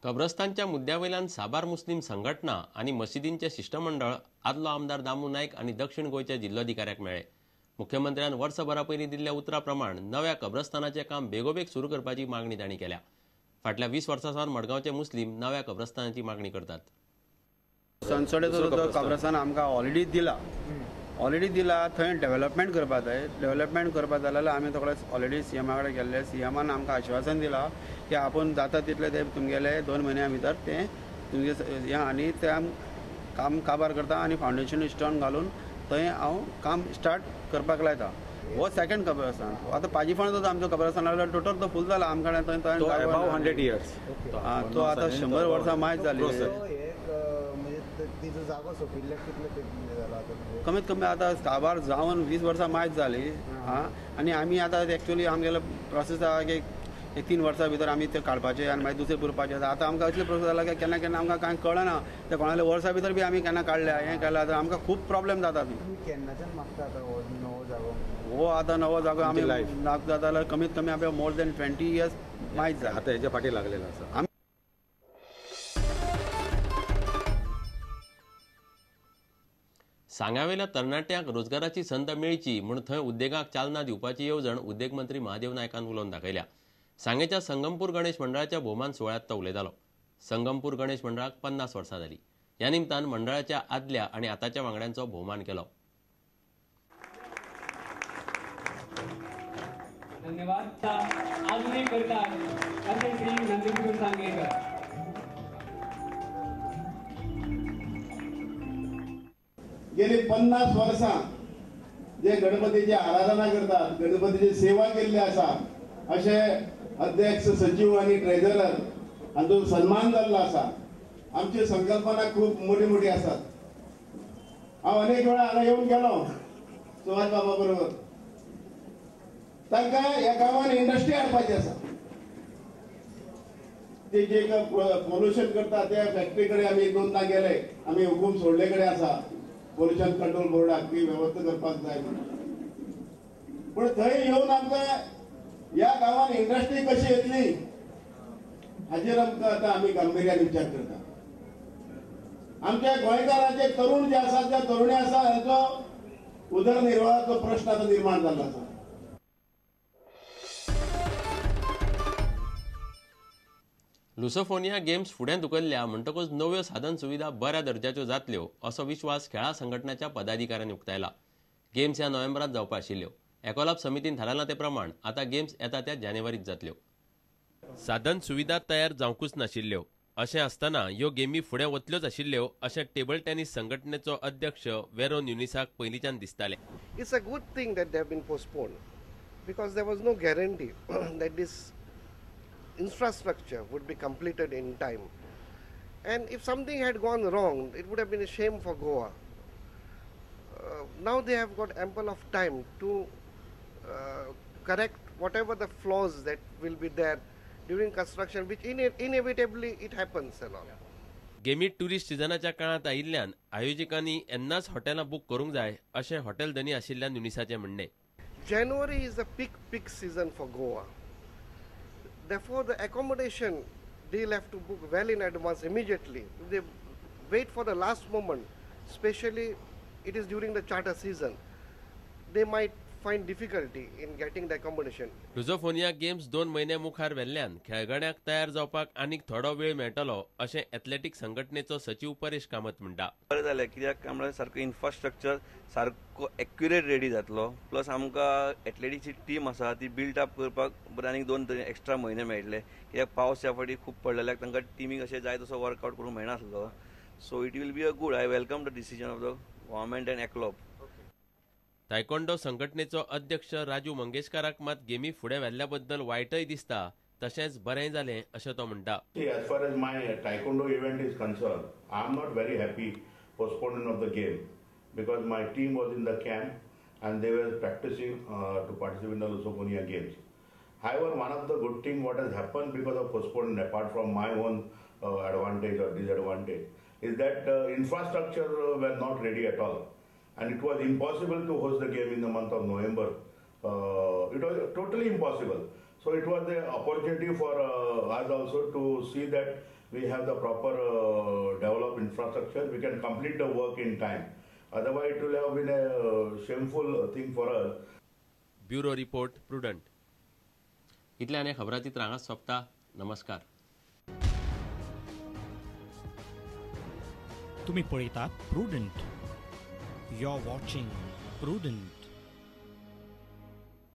कब्रस्तानच्या मुद्द्यावयल्यान साबार मुस्लिम संघटना आणि मशिदींचे शिष्टमंडळ आदलो आमदार दामू नायक आणि दक्षिण गोयच्या जिल्लोधिकाऱ्याक मेळ्ळे। मुख्यमंत्र्यान वर्सभरा पयलीं दिल्ल्या उतरा प्रमाण नव्या कब्रस्तानाचे काम बेगोबेग सुरू करपाची मागणी तांणी केल्या। फाटल्या 20 वर्सां सावन मडगांवचे मुस्लिम नव्या कब्रस्तानाची मागणी करतात। संसदेचो जो कब्रस्तान आमकां ऑलरेडी दिला थंय डेव्हलपमेंट करपाक जाय। डेव्हलपमेंट करपाक जाल्यार आमी थोडे ऑलरेडी सीएमा कडेन गेल्ले। सीएमान आमकां आश्वासन दिला की आपूण जाता तितले ते तुमगेले 2 म्हयन्या भितर ते तुमगे हें आनी ते काम काबार करता आनी फावंडेशन स्टोन घालून थंय हांव काम स्टार्ट करपाक लायता। हो सेकंड कब्रस्तान। आतां पाजीफोंड जो आमचो कब्रस्तान आसलो टोटल तो फूल जाला आमकां थंय 100 इयर्स तो आतां 100 वर्सां मायज जाली। कमीत कमी आतां काबार जावन 20 वर्सां मायज जाली। आनी आमी आतां एक्चुअली आमगेलो प्रोसेस आहा की 3 वर्सां भितर आमी ते काडपाचे आनी मागीर दुसरे पुरपाचे। आतां आमकां असले प्रोसेस जाला की केन्ना केन्ना आमकां कांय कळना ते कोणाले वर्सां भितर बी आमी केन्ना काडल्या हें केलां तर आमकां खूब प्रॉब्लेम जाता। केन्नाच्यान मागता आतां नवो जागो? हो आतां नवो जागो आमी लागता जाल्यार कमीत कमी आमी मोर दॅन 20 इयर्स मायज जाता। आतां हेच्या फाटी लागलेलो आसा। सांग्यावेल्या तरणाट्यांक रोजगाराची संद मेळची म्हूण थंय उद्देगाक चालना दिवपाची येवजण उद्देग मंत्री महादेव नायकान उलोवन दाखयल्या। सांगेच्या संगमपूर गणेश मंडळाच्या भोवमान सुवाळ्यात तो उलयतालो। संगमपूर गणेश मंडळाक 50 वर्सां जाली। ह्या निमतान मंडळाच्या आदल्या आनी आतांच्या वांगड्यांचो भोवमान केलो। धन्यवाद। आजूनही करतात असे श्री नंदकिशोर सांगेकर। गेली 50 वर्सां जे गणपतीची आराधना करतात, गणपतीची सेवा केल्ली आसा अशे अध्यक्ष, सचिव आणि ट्रेझरर हांचो सन्मान जाल्लो आसा। आमची संकल्पना खूप मोठी मोठी आसात। हांव अनेक वेळा हांगा येऊन गेलो सुभाष बाबा बरोबर। तांकां ह्या गांवांत इंडस्ट्री हाडपाची आसा। ते जे पोल्युशन करता त्या फॅक्टरी कडेन आमी 2दा गेले। आमी हुकूम सोडले कडेन आसा पोल्युशन कंट्रोल बोर्डाक ती वेवस्था करपाक जाय म्हणून। पण थंय येवन आमकां ह्या गांवांत इंडस्ट्री कशी येतली हाचेर आमकां आतां आमी गांभिर्यान विचार करता। आमच्या गोंयकारांचे तरुण जे आसात, त्या तरुणी आसा हांचो उदरनिर्वाहाचो प्रश्न आतां निर्माण जाल्लो आसा। लुसोफोनिया गेम्स फुडें धुकल्ल्या म्हणटकूच नव्यो साधन सुविधा बऱ्या दर्जाच्यो जातल्यो असो विश्वास खेळा संघटनाच्या पदाधिकाऱ्यांनी उक्तायला। गेम्स ह्या नोव्हेंबरात जावपा आशिल्ल्यो। एकोलाप समितीन थारायला ते प्रमाण आता गेम्स येता त्या जानेवारीत जातल्यो। साधन सुविधा तयार जावंकूच नाशिल्ल्यो। अशें आसतना ह्यो गेमी फुडें वतल्योच आशिल्ल्यो अशें टेबल टेनिस संघटनेचो अध्यक्ष वेरो न्युनिसाक पयलींच्यान दिसतालें। It's a good thing that they have been postponed because there was no guarantee that this infrastructure would be completed in time, and if something had gone wrong it would have been a shame for Goa. Now they have got ample of time to correct whatever the flaws that will be there during construction, which inevitably it happens a lot. गेमी tourist सिजनाच्या काळात आयिल्ल्यान आयोजकांनी एन्नाच हॉटेलां book करूंक जाय अशें hotel धनी आशिल्ल्या न्युनिसाचें म्हणणें। January is a peak season for Goa. Therefore, the accommodation they'll have to book well in advance immediately. If they wait for the last moment, especially it is during the charter season, they might find difficulty in getting the accommodation. Lusofonia games 2 म्हयने मुखार व्हेल्ल्यान खेळगड्यांक तयार जावपाक आनीक थोडो वेळ मेळटलो अशें एथलेटीक संघटनेचो सचिव परेश कामत म्हणटा। बरें जालें कित्याक म्हणल्यार सारको इन्फ्रास्ट्रक्चर सारको एक्युरेट रेडी जातलो, प्लस आमकां एथलेटिक्सची टीम आसा ती बिल्ड अप करपाक बरें आनीक 2 एक्स्ट्रा म्हयने मेळटले। कित्याक पावस ह्या फावटी खूब पडलेल्याक तांकां टिमीक अशें जाय तसो वर्कआउट करूंक मेळनासलो। So it will be a good. I welcome the decision of the government and एक्लोप। तायकोंडो संघटनेचो अध्यक्ष राजू मंगेशकाराक मात गेमी फुडें व्हेल्ल्या बद्दल वायटय दिसता, तशेंच बरें जालें अशें तो म्हणटा। As far as my taekwondo event is concerned, I am not very happy postponement of the game because my team was in the camp and they were practicing to participate in the Lusofonia games. However, one of the good thing what has happened because of postponement, apart from my own advantage or disadvantage, is that infrastructure were not ready at all. And it was impossible to host the game in the month of November. It was totally impossible. So it was an opportunity for us also to see that we have the proper developed infrastructure, we can complete the work in time. Otherwise, it will have been a shameful thing for us. Bureau report Prudent. इतल्यान खबराचित्र हांगाच सोंपता. नमस्कार. तुम्ही पळयतात Prudent. You are watching prudent.